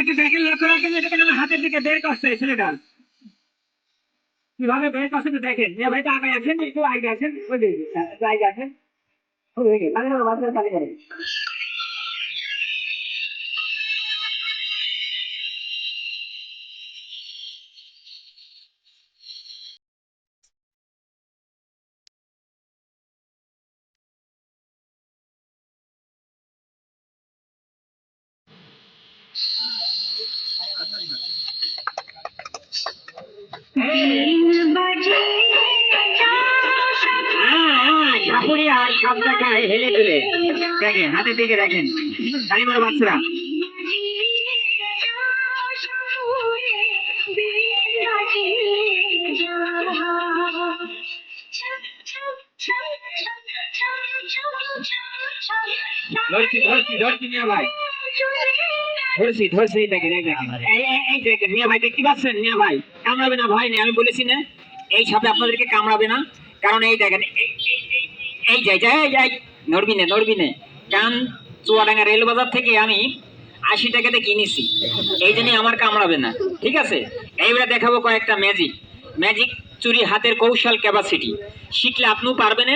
একটু দেখেন, লক্ষ্য রাখেন, এটা কেন হাতের দিকে বের করছে ছেলেটা, কিভাবে বের করছে একটু দেখেন। ভাই তো আগে আসেন, একটু আগে আসেন, ওই একটু আগে আসেন, হেলে তুলে দেখেন, হাতের দিকে দেখেন, টাইমার বাচ্চারা ধরছি ধরছি ধরছি মিয়া ভাই, ধরছি ধরছি, দেখেন এই দেখেন, এই দেখেন মিয়া ভাই, দেখতে পাচ্ছেন মিয়া ভাই, কামড়াবে না ভয় নেই, আমি বলেছি না এই সাপে আপনাদেরকে কামড়াবে না, কারণ এই দেখেন এই যাই যাই যাই, নড়বি না নড়বি না। কারণ চুয়াডাঙ্গা রেল বাজার থেকে আমি 80 টাকাতে কিনেছি, এই জন্যই আমার কামড়াবে না, ঠিক আছে। এইবারে দেখাবো কয়েকটা ম্যাজিক, ম্যাজিক চুরি হাতের কৌশল ক্যাপাসিটি, শিখলে আপনিও পারবেন।